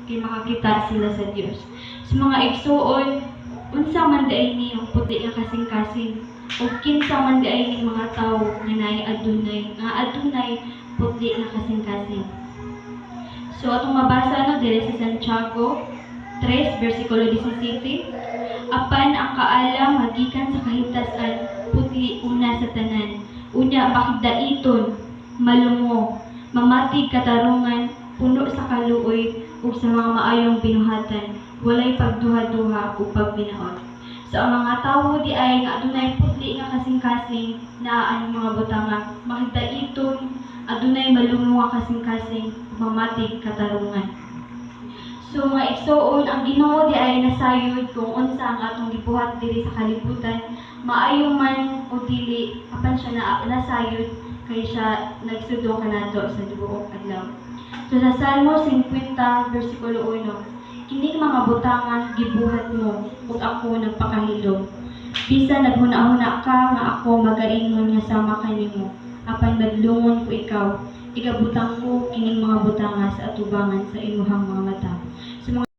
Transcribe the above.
kay makakita sila sa Dios. Sa mga igsuon, unsa man diay ni ang puti nga kasing-kasing ug kinsa man diay ning mga tawo nga naay adunay puti nga kasing-kasing. So atong mabasa diri sa Santiago 3 bersikulo 17. Apan ang kaalam magikan sa kahitasan puti una sa tanan. Unya makigdaiton, malungo, mamatig katarungan, puno sa kaluoy ug sa mga maayong binuhatan, walay pagduha-duha ug pagbinaot. So ang mga tawo di ay nga adunay putli nga kasing-kasing naa ang mga butanga, makigdaiton, adunay malungo nga kasing-kasing, mamatig katarungan. So mga igsuon, ang Ginoo di ay nasayod kung unsa ang atong gibuhat diri sa kalibutan, maayo man o dili, apan siya nasayod kay siya nagsudong kanato sa dubuong adlaw. So sa Salmo 50 bersikulo 1, kining mga butangan gibuhat mo ug ako nagpakahilo. Bisan naghuna-huna ka nga ako magaingon nga sama kanimo, apan madlungon ko ikaw. Igabutang ko kining mga butanga sa atubangan sa imuhang mga mata.